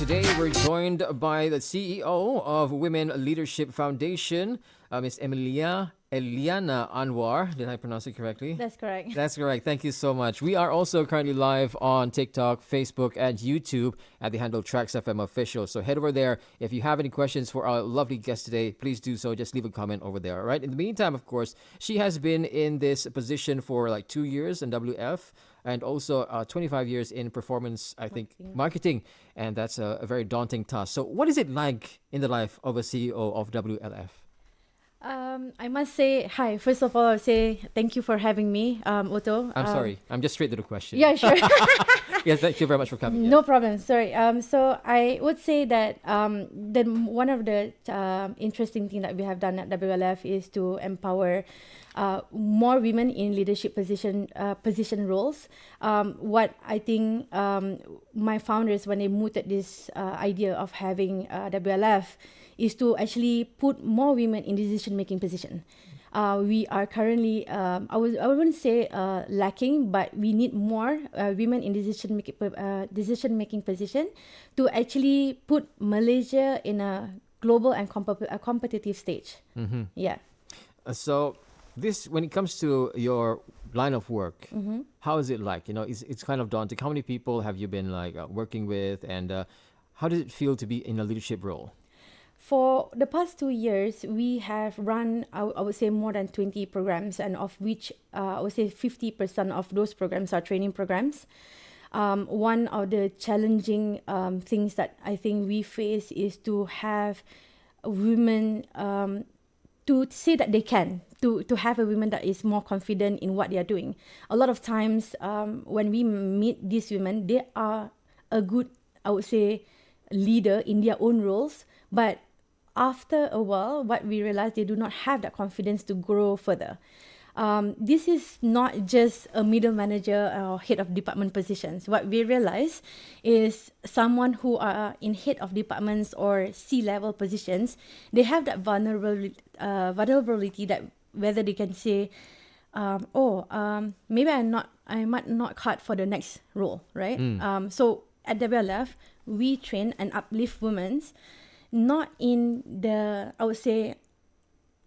Today we're joined by the CEO of Women Leadership Foundation, Miss Emylia Liyana Anwar. Did I pronounce it correctly? That's correct. That's correct. Thank you so much. We are also currently live on TikTok, Facebook, and YouTube at the handle TRAXXfm Official. So head over there. If you have any questions for our lovely guest today, please do so. Just leave a comment over there. All right. In the meantime, of course, she has been in this position for like 2 years in WF and also 25 years in performance, I think, marketing. And that's a very daunting task. So what is it like in the life of a CEO of WLF? I must say, hi. First of all, I'll say thank you for having me, Otto. I'm sorry. I'm just straight to the question. Yeah, sure. Yes, thank you very much for coming. No problem. Sorry. So I would say that one of the interesting thing that we have done at WLF is to empower more women in leadership position roles. What I think my founders, when they mooted this idea of having WLF, is to actually put more women in decision-making position. We are currently, I wouldn't say lacking, but we need more women in decision-making position to actually put Malaysia in a global and competitive stage. Mm-hmm. Yeah. So this, when it comes to your line of work, how is it like? You know, it's kind of daunting. How many people have you been like working with, and how does it feel to be in a leadership role? For the past 2 years, we have run, I would say, more than 20 programs, and of which I would say 50% of those programs are training programs. One of the challenging things that I think we face is to have women to say that they can, to have a woman that is more confident in what they are doing. A lot of times when we meet these women, they are a good, I would say, leader in their own roles, but after a while, what we realize, they do not have that confidence to grow further. This is not just a middle manager or head of department positions. What we realize is someone who are in head of departments or C-level positions, they have that vulnerability that whether they can say, maybe I might not cut for the next role, right? So at WLF, we train and uplift women, not in the, I would say,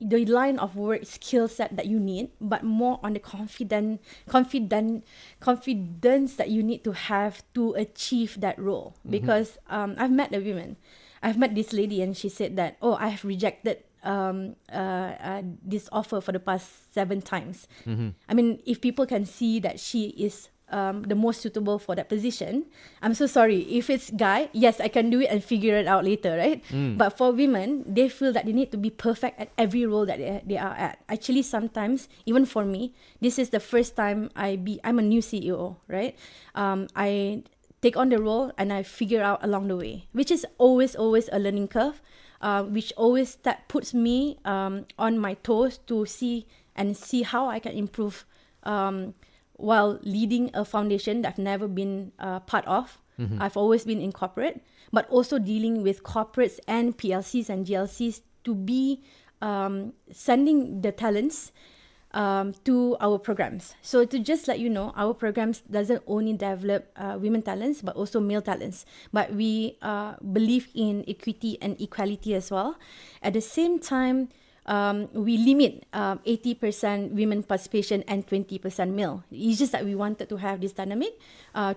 the line of work skill set that you need, but more on the confidence that you need to have to achieve that role. Because I've met the women. I've met this lady and she said that, I have rejected this offer for the past 7 times. I mean, if people can see that she is the most suitable for that position, I'm so sorry. If it's guy, yes, I can do it and figure it out later, right? But for women, they feel that they need to be perfect at every role that they are at. Actually, sometimes, even for me, this is the first time I'm a new CEO, right? I take on the role and I figure out along the way, which is always a learning curve, which always puts me on my toes to see how I can improve while leading a foundation that I've never been part of. I've always been in corporate, but also dealing with corporates and PLCs and GLCs to be sending the talents to our programs. So to just let you know, our programs doesn't only develop women talents, but also male talents. But we believe in equity and equality as well. At the same time, we limit 80% women participation and 20% male. It's just that we wanted to have this dynamic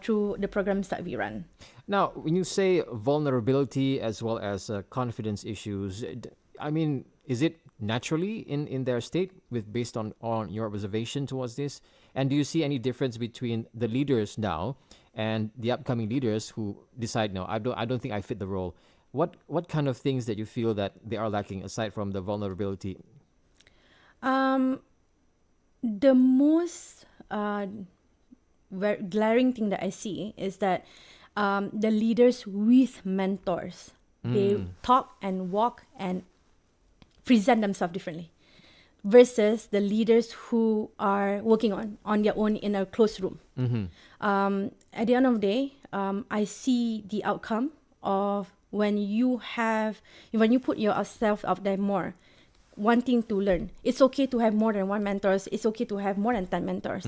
through the programs that we run. Now, when you say vulnerability as well as confidence issues, I mean, is it naturally in their state based on your observation towards this? And do you see any difference between the leaders now and the upcoming leaders who decide, no, I don't think I fit the role? What kind of things that you feel that they are lacking aside from the vulnerability? The most glaring thing that I see is that the leaders with mentors, they talk and walk and present themselves differently, versus the leaders who are working on their own in a closed room. At the end of the day, I see the outcome of when you put yourself out there more, wanting to learn. It's okay to have more than one mentors. It's okay to have more than 10 mentors.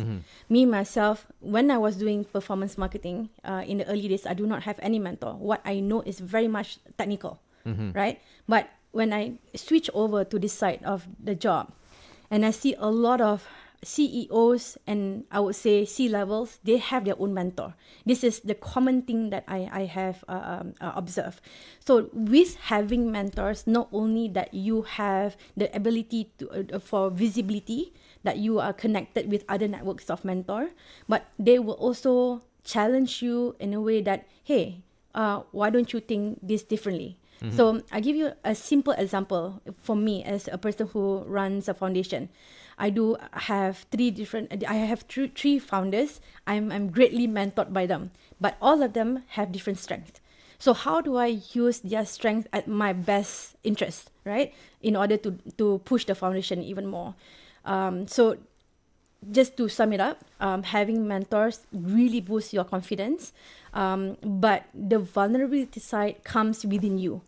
Me, myself, when I was doing performance marketing in the early days, I do not have any mentor. What I know is very much technical, right? But when I switch over to this side of the job, and I see a lot of CEOs and I would say C-levels, they have their own mentor. This is the common thing that I have observed. So with having mentors, not only that you have the ability to for visibility, that you are connected with other networks of mentor, but they will also challenge you in a way that, hey, why don't you think this differently? So I give you a simple example for me as a person who runs a foundation. I have three founders. I'm greatly mentored by them, but all of them have different strengths. So how do I use their strength at my best interest, right? In order to push the foundation even more. So just to sum it up, having mentors really boosts your confidence. But the vulnerability side comes within you.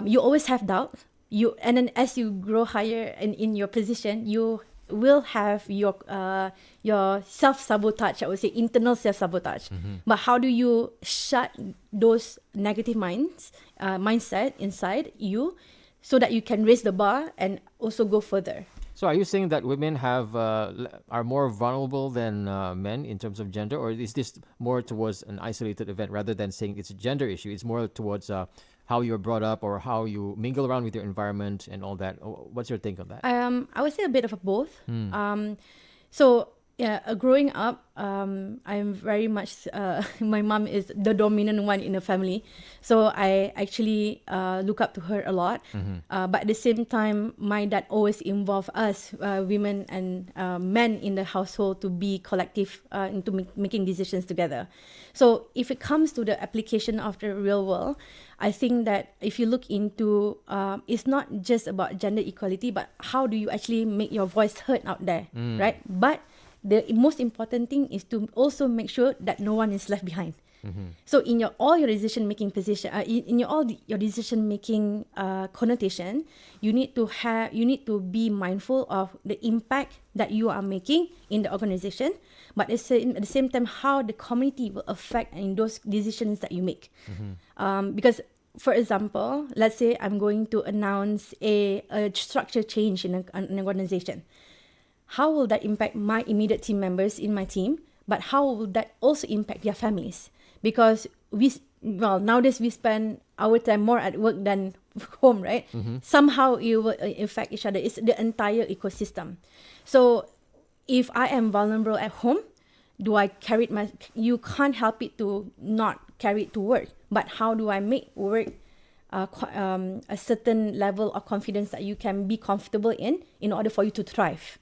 You always have doubt. And then as you grow higher in your position, you will have your self-sabotage, I would say internal self-sabotage. But how do you shut those negative mindset inside you so that you can raise the bar and also go further? So are you saying that women are more vulnerable than men in terms of gender, or is this more towards an isolated event rather than saying it's a gender issue? It's more towards how you're brought up or how you mingle around with your environment and all that. What's your take on that? I would say a bit of both. So yeah, growing up, I'm very much, my mom is the dominant one in the family. So I actually look up to her a lot. But at the same time, my dad always involved us, women and men in the household to be collective into making decisions together. So if it comes to the application of the real world, I think that if you look into, it's not just about gender equality, but how do you actually make your voice heard out there, right? But the most important thing is to also make sure that no one is left behind. So in all your decision making position, in your decision making connotation, you need to be mindful of the impact that you are making in the organization, but at the same time how the community will affect in those decisions that you make. Because for example, let's say I'm going to announce a structure change in an organization. How will that impact my immediate team members in my team? But how will that also impact their families? Because nowadays we spend our time more at work than home, right? Somehow it will affect each other. It's the entire ecosystem. So if I am vulnerable at home, do I carry it? You can't help it to not carry it to work. But how do I make work a certain level of confidence that you can be comfortable in order for you to thrive?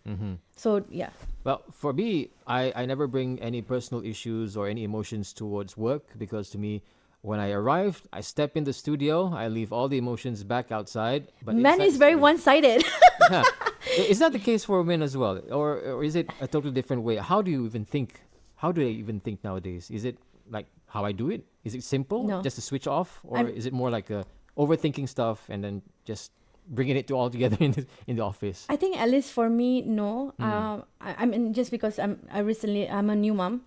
So yeah. Well, for me, I never bring any personal issues or any emotions towards work, because to me, when I arrive, I step in the studio, I leave all the emotions back outside. But Man is very one-sided. Yeah. Is that the case for women as well? Or is it a totally different way? How do you even think? How do they even think nowadays? Is it like how I do it? Is it simple? No. Just to switch off? Or is it more like overthinking stuff and then just bringing it all together in the office? I think at least for me, no. I mean, just because I'm a new mom.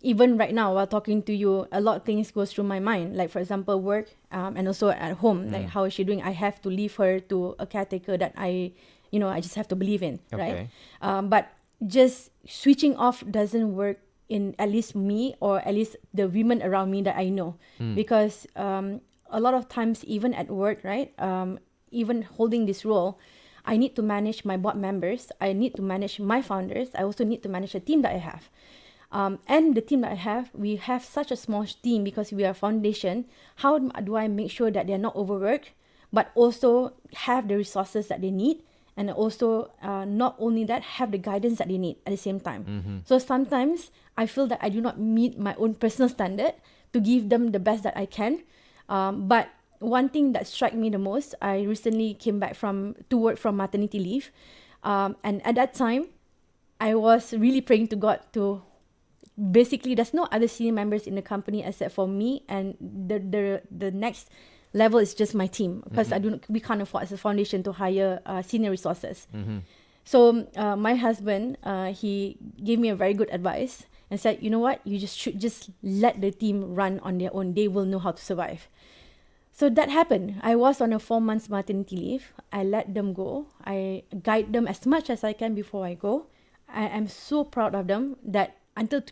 Even right now while talking to you, a lot of things goes through my mind. Like for example, work and also at home. Like how is she doing? I have to leave her to a caretaker that I just have to believe in, right? But just switching off doesn't work in at least me or at least the women around me that I know, because a lot of times even at work, right? Even holding this role, I need to manage my board members. I need to manage my founders. I also need to manage the team that I have. And the team that I have, we have such a small team because we are a foundation. How do I make sure that they're not overworked, but also have the resources that they need, and also not only that, have the guidance that they need at the same time. So sometimes I feel that I do not meet my own personal standard to give them the best that I can. But one thing that struck me the most, I recently came back to work from maternity leave. And at that time, I was really praying to God to, basically there's no other senior members in the company except for me and the next level is just my team, because we can't afford as a foundation to hire senior resources. So my husband, he gave me a very good advice and said, you know what, you should just let the team run on their own. They will know how to survive. So that happened. I was on a 4 months maternity leave. I let them go. I guide them as much as I can before I go. I am so proud of them that until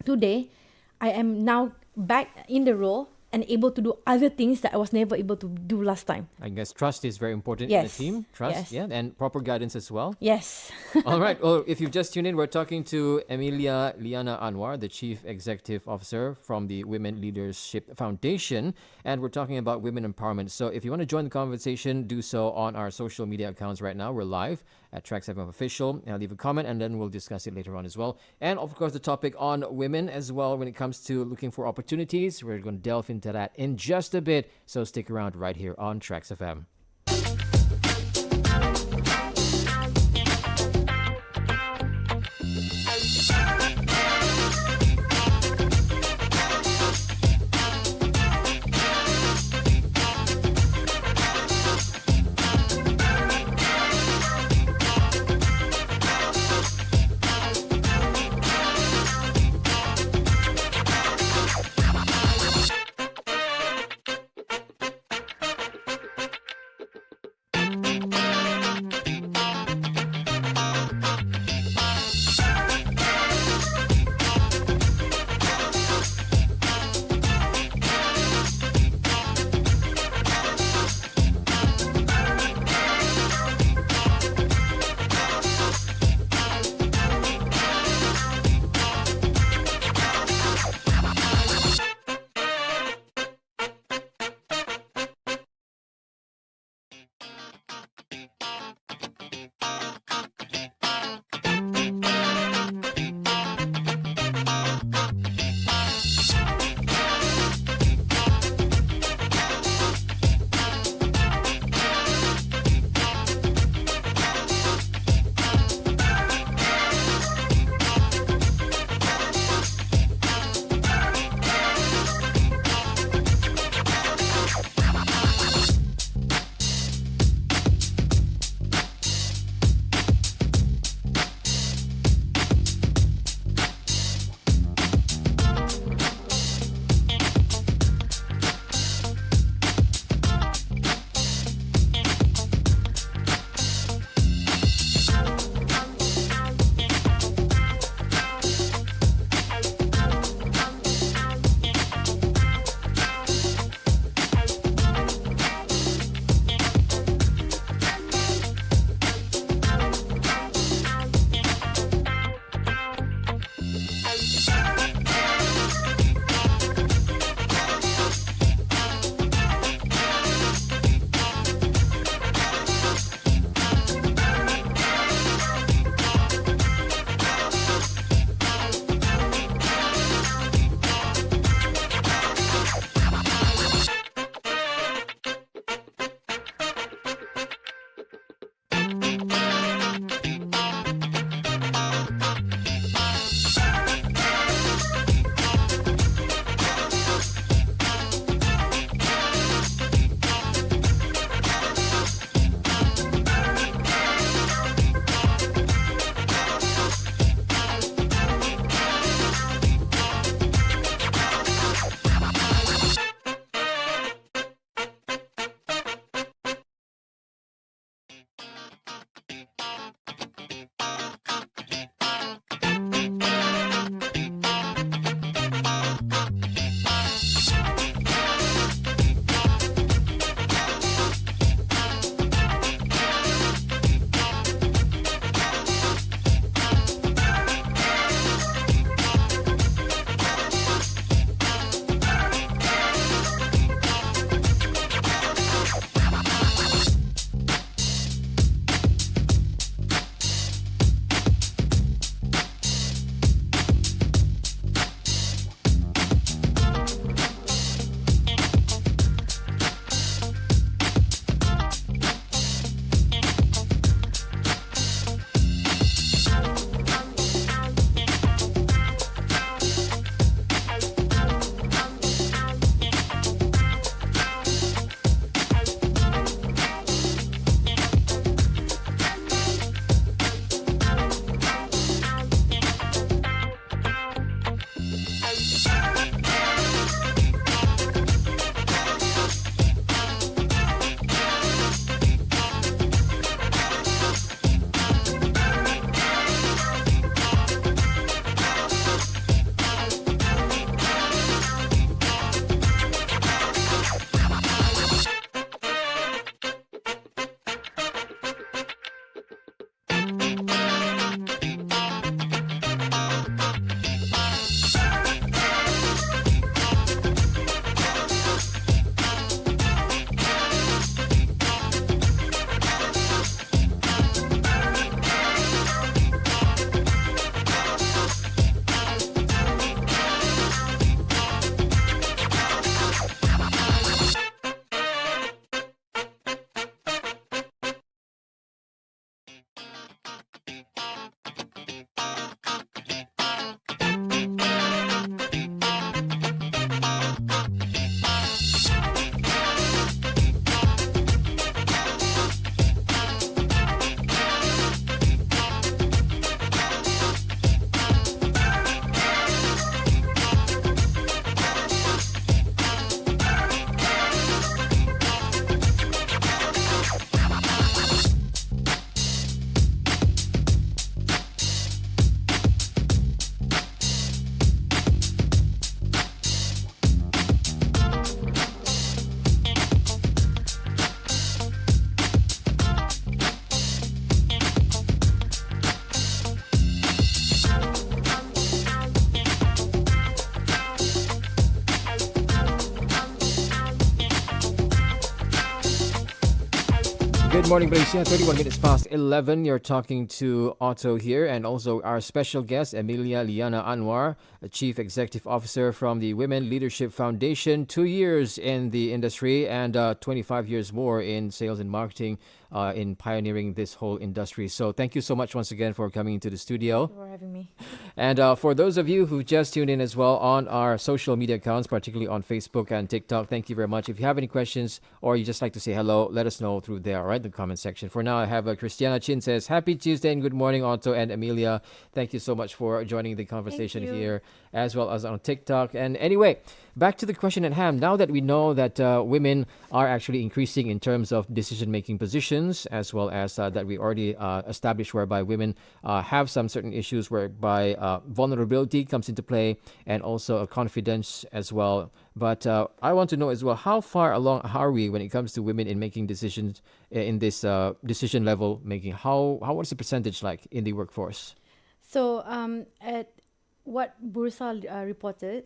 today, I am now back in the role and able to do other things that I was never able to do last time. I guess trust is very important Yes. in the team. Trust, Yes. yeah, and proper guidance as well. Yes. All right. Well, if you've just tuned in, we're talking to Emylia Liyana Anwar, the Chief Executive Officer from the Women Leadership Foundation, and we're talking about women empowerment. So if you want to join the conversation, do so on our social media accounts right now. We're live at TRAXXfm Official. Leave a comment and then we'll discuss it later on as well. And of course, the topic on women as well when it comes to looking for opportunities. We're going to delve into that in just a bit. So stick around right here on TRAXXfm. Good morning, Malaysia. 31 minutes past 11. You're talking to Otto here, and also our special guest, Emylia Liyana Anwar, a Chief Executive Officer from the Women Leadership Foundation. 2 years in the industry and 25 years more in sales and marketing in pioneering this whole industry. So thank you so much once again for coming into the studio. Thank you for having me. And for those of you who just tuned in as well on our social media accounts, particularly on Facebook and TikTok, thank you very much. If you have any questions or you just like to say hello, let us know through there, all right, the comment section. For now, I have Christiana Chin says, Happy Tuesday and good morning, Otto and Emylia. Thank you so much for joining the conversation here, as well as on TikTok. And anyway, back to the question at hand. Now that we know that women are actually increasing in terms of decision-making positions, as well as that we already established whereby women have some certain issues whereby vulnerability comes into play and also confidence as well. But I want to know as well, how far along are we when it comes to women in making decisions in this decision level making? What's the percentage like in the workforce? So at what Bursa reported,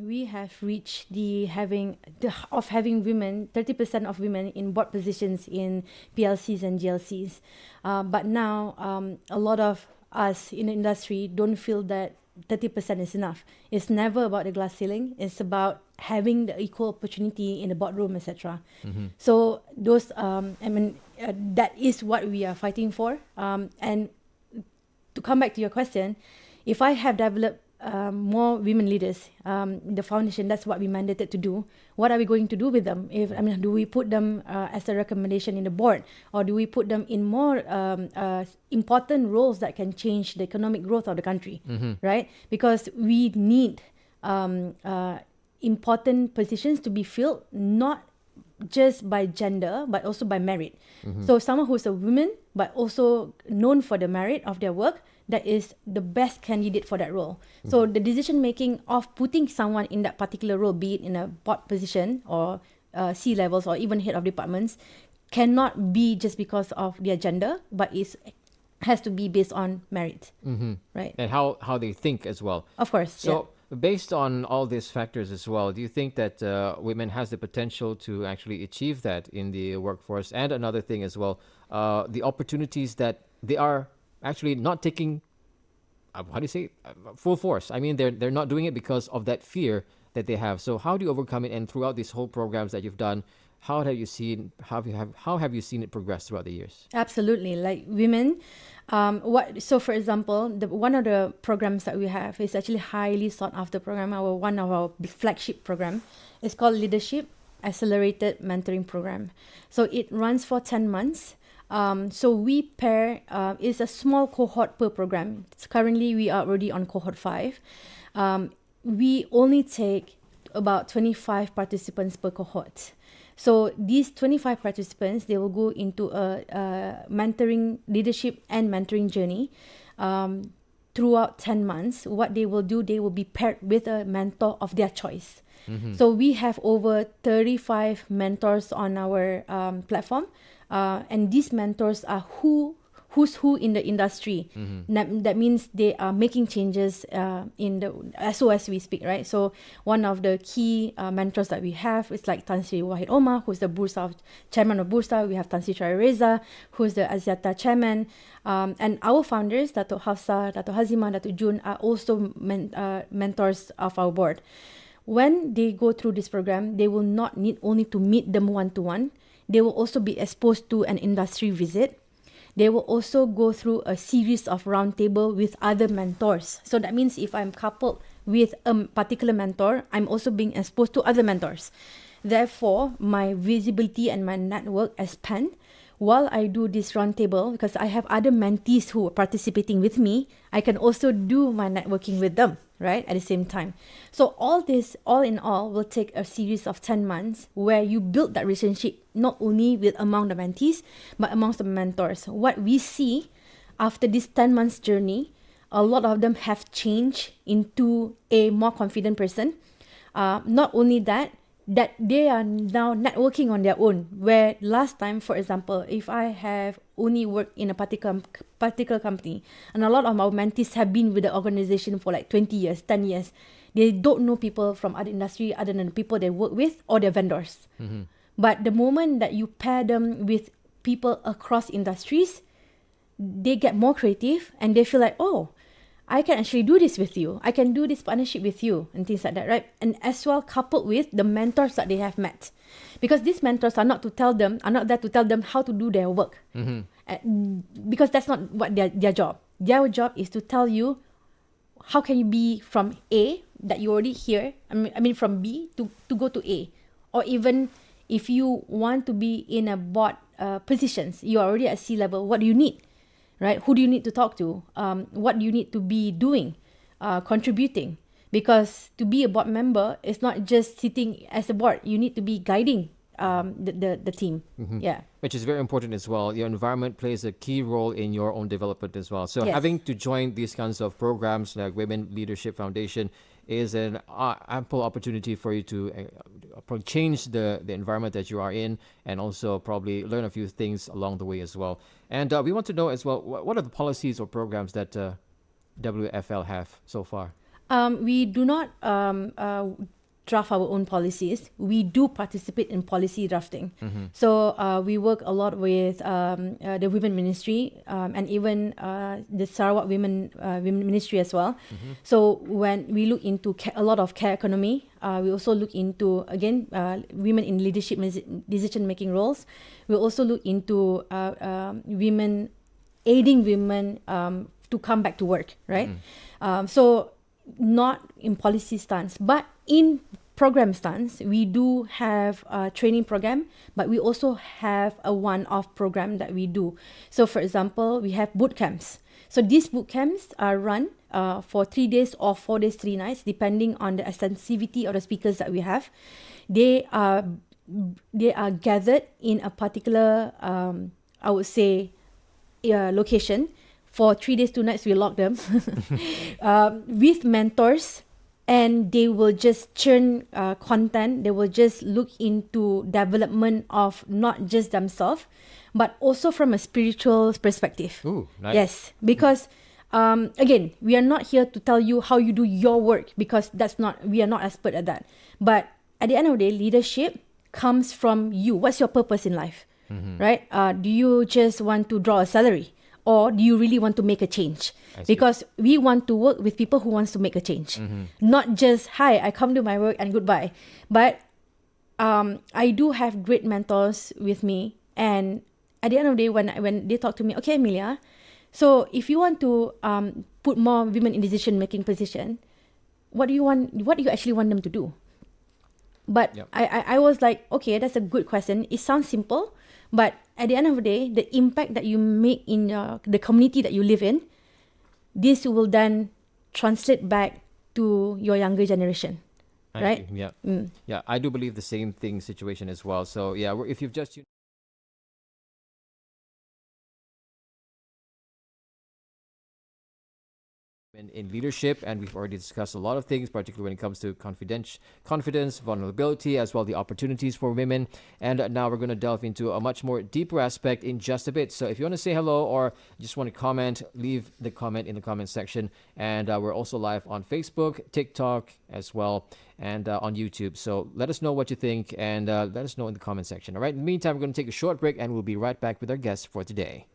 we have reached having women, 30% of women in board positions in PLCs and GLCs. But now a lot of us in the industry don't feel that 30% is enough. It's never about the glass ceiling. It's about having the equal opportunity in the boardroom, etc. Mm-hmm. So those, that is what we are fighting for. And to come back to your question, if I have developed more women leaders, the foundation, that's what we mandated to do. What are we going to do with them? Do we put them as a recommendation in the board, or do we put them in more important roles that can change the economic growth of the country, right? Because we need important positions to be filled, not just by gender, but also by merit. So someone who's a woman, but also known for the merit of their work, that is the best candidate for that role. So the decision making of putting someone in that particular role, be it in a board position or C levels or even head of departments, cannot be just because of their gender, but has to be based on merit, right? And how they think as well. Of course. So based on all these factors as well, do you think that women has the potential to actually achieve that in the workforce? And another thing as well, the opportunities that they are actually not taking, full force. I mean, they're not doing it because of that fear that they have. So how do you overcome it? And throughout these whole programs that you've done, how have you seen it progress throughout the years? Absolutely, like women. So for example, one of the programs that we have is actually highly sought after program. One of our flagship program is called Leadership Accelerated Mentoring Program. So it runs for 10 months. So we pair, it's a small cohort per program. Currently, we are already on cohort 5. We only take about 25 participants per cohort. So these 25 participants, they will go into a mentoring, leadership and mentoring journey throughout 10 months. What they will do, they will be paired with a mentor of their choice. So we have over 35 mentors on our platform. And these mentors are who's who in the industry. That means they are making changes in the as we speak, right? So one of the key mentors that we have is like Tan Sri Wahid Omar, who's the Bursa chairman of Bursa. We have Tan Sri Syaril Reza, who's the Axiata chairman. And our founders, Dato' Hafsa, Dato' Hazimah, Dato' Jun, are also mentors of our board. When they go through this program, they will not need only to meet them one-to-one. They will also be exposed to an industry visit. They will also go through a series of roundtable with other mentors. So that means if I'm coupled with a particular mentor, I'm also being exposed to other mentors. Therefore, my visibility and my network expand while I do this roundtable, because I have other mentees who are participating with me. I can also do my networking with them, right, at the same time. So all this, all in all, will take a series of 10 months where you build that relationship not only with among the mentees, but amongst the mentors. What we see after this 10 months journey, a lot of them have changed into a more confident person. Not only that they are now networking on their own, where last time, for example, if I have only worked in a particular company, and a lot of our mentees have been with the organization for like 20 years, 10 years, they don't know people from other industry other than the people they work with or their vendors. But the moment that you pair them with people across industries, they get more creative and they feel like, oh, I can actually do this with you. I can do this partnership with you and things like that, right? And as well coupled with the mentors that they have met. Because these mentors are not there to tell them how to do their work. Because that's not what their job. Their job is to tell you how can you be from A that you already here, I mean from B to go to A. Or even if you want to be in a board positions, you are already at C level, what do you need? Right? Who do you need to talk to? What do you need to be doing, contributing? Because to be a board member is not just sitting as a board. You need to be guiding the team. Yeah. Which is very important as well. Your environment plays a key role in your own development as well. So Yes. having to join these kinds of programs like Women Leadership Foundation is an ample opportunity for you to probably change the environment that you are in, and also probably learn a few things along the way as well. And we want to know as well, what are the policies or programs that WFL have so far? We do not draft our own policies. We do participate in policy drafting. So we work a lot with the Women Ministry and even the Sarawak Women Ministry as well. So when we look into a lot of care economy, we also look into, again, women in leadership decision-making roles. We also look into women, aiding women to come back to work, right? So not in policy stance, but in program stance, we do have a training program, but we also have a one-off program that we do. So for example, we have boot camps. So these boot camps are run for 3 days or 4 days, 3 nights, depending on the extensivity of the speakers that we have. They are gathered in a particular, I would say, location. For 3 days, 2 nights, we lock them with mentors, and they will just churn content. They will just look into development of not just themselves, but also from a spiritual perspective. Ooh, nice. Yes, because again, we are not here to tell you how you do your work, because we are not expert at that. But at the end of the day, leadership comes from you. What's your purpose in life, right? Do you just want to draw a salary? Or do you really want to make a change? Because we want to work with people who wants to make a change. Not just, hi, I come to my work and goodbye. But I do have great mentors with me. And at the end of the day, when they talk to me, okay, Emylia, so if you want to put more women in decision-making position, what do you actually want them to do? But I was like, okay, that's a good question. It sounds simple, but at the end of the day, the impact that you make in the community that you live in, this will then translate back to your younger generation, right? Yeah. Yeah, I do believe the same situation as well. So yeah, if you've just in leadership, and we've already discussed a lot of things, particularly when it comes to confidence, vulnerability, as well the opportunities for women. And now we're going to delve into a much more deeper aspect in just a bit. So if you want to say hello or just want to comment, leave the comment in the comment section. And we're also live on Facebook, TikTok as well, and on YouTube. So let us know what you think, and let us know in the comment section. All right, in the meantime, we're going to take a short break, and we'll be right back with our guests for today.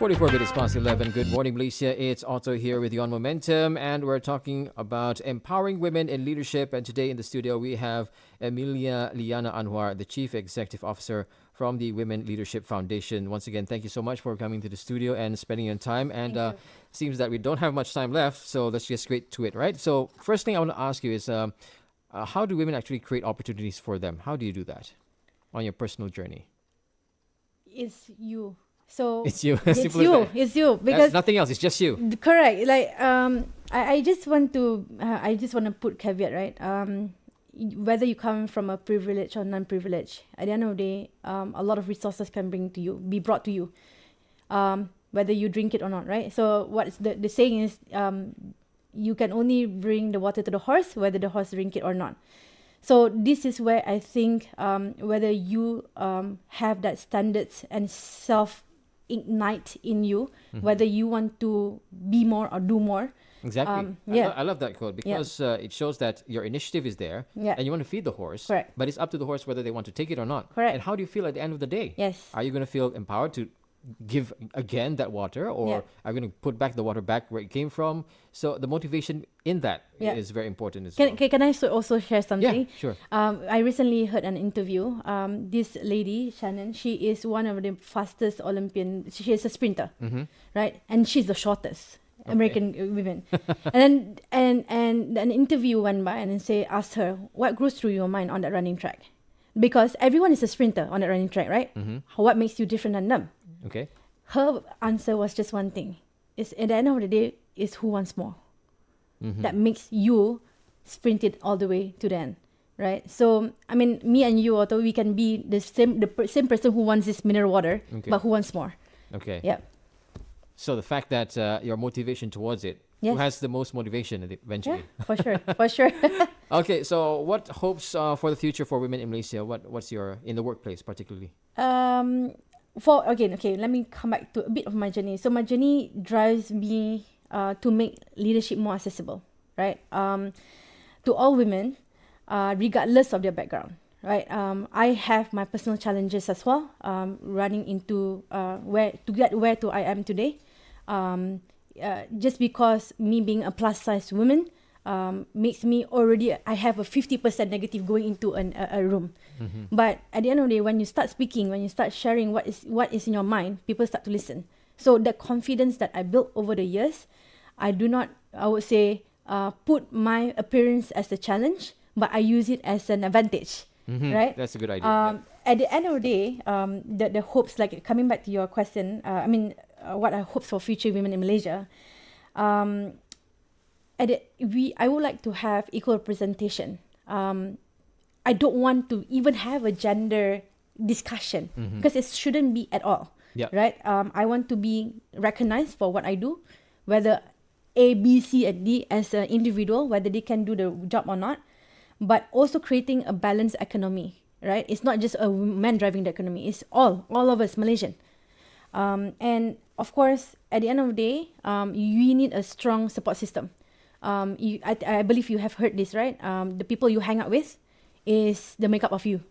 44 minutes past 11. Good morning, Malaysia. It's Otto here with you on Momentum, and we're talking about empowering women in leadership. And today in the studio, we have Emylia Liyana Anwar, the Chief Executive Officer from the Women Leadership Foundation. Once again, thank you so much for coming to the studio and spending your time. And seems that we don't have much time left, so let's get straight to it, right? So first thing I want to ask you is, how do women actually create opportunities for them? How do you do that on your personal journey? It's you. So It's you. it's Simple as you. that. It's you That's because nothing else. It's just you. correct. Like I just want to put caveat, right? Whether you come from a privilege or non-privilege, at the end of the day, a lot of resources can be brought to you, whether you drink it or not, right? So what's the saying is, you can only bring the water to the horse, whether the horse drink it or not. So this is where I think whether you have that standards and self-ignite in you, whether you want to be more or do more. Exactly. I love that quote because it shows that your initiative is there and you want to feed the horse. Correct. But it's up to the horse whether they want to take it or not. Correct. And how do you feel at the end of the day? Yes. Are you going to feel empowered to give again that water, or are you going to put back the water back where it came from? So the motivation in that is very important as well. Can I also share something? Yeah, sure. I recently heard an interview. This lady, Shannon, she is one of the fastest Olympian. She is a sprinter, right? And she's the shortest American women. And then an interview went by and asked her, what goes through your mind on that running track? Because everyone is a sprinter on that running track, right? What makes you different than them? Okay. Her answer was just one thing. It's at the end of the day, is who wants more. That makes you sprint it all the way to the end, right? So I mean, me and you, Otto, we can be the same person who wants this mineral water, but who wants more. Okay. Yeah. So the fact that your motivation towards it, who has the most motivation eventually? Yeah, for sure. Okay, so what hopes for the future for women in Malaysia? What's your in the workplace particularly? Let me come back to a bit of my journey. So my journey drives me to make leadership more accessible, right? To all women, regardless of their background, right? I have my personal challenges as well, running into where I am today. Just because me being a plus size woman makes me I have a 50% negative going into a room. But at the end of the day, when you start speaking, when you start sharing what is in your mind, people start to listen. So the confidence that I built over the years, I would say, put my appearance as a challenge, but I use it as an advantage, right? That's a good idea. At the end of the day, the hopes, like coming back to your question, what I hope for future women in Malaysia, I would like to have equal representation. I don't want to even have a gender discussion because it shouldn't be at all, right? I want to be recognized for what I do, whether A, B, C, and D as an individual, whether they can do the job or not, but also creating a balanced economy, right? It's not just a man driving the economy. It's all of us Malaysian. And of course, at the end of the day, you need a strong support system. I believe you have heard this, right? The people you hang out with is the makeup of you.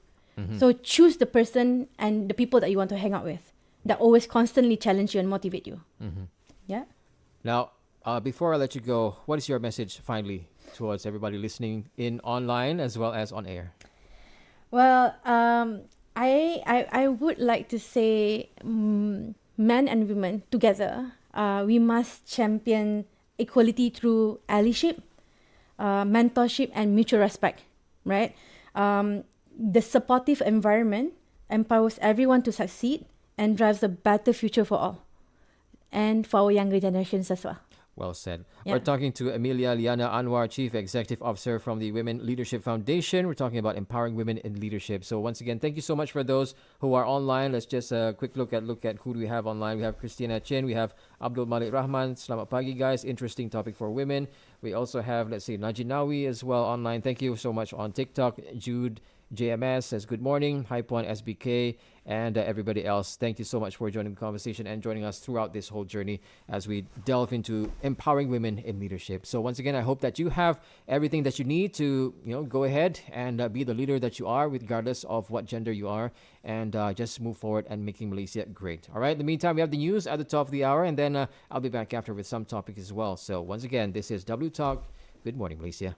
So choose the person and the people that you want to hang out with that always constantly challenge you and motivate you. Yeah. Now, before I let you go, what is your message finally towards everybody listening in online as well as on air? Well, I would like to say, men and women together, we must champion equality through allyship, mentorship, and mutual respect, right? The supportive environment empowers everyone to succeed and drives a better future for all and for our younger generations as well. Well said. We're talking to Emylia Liyana Anwar, Chief Executive Officer from the Women Leadership Foundation. We're talking about empowering women in leadership. So once again, thank you so much for those who are online. Let's just quick look at who do we have online. We have Christina Chin. We have Abdul Malik Rahman. Selamat pagi, guys. Interesting topic for women. We also have, Najinawi as well online. Thank you so much on TikTok. JMS says good morning. Hype One SBK and everybody else. Thank you so much for joining the conversation and joining us throughout this whole journey as we delve into empowering women in leadership. So once again, I hope that you have everything that you need to, go ahead and be the leader that you are, regardless of what gender you are, and just move forward and making Malaysia great. All right. In the meantime, we have the news at the top of the hour, and then I'll be back after with some topics as well. So once again, this is W Talk. Good morning, Malaysia.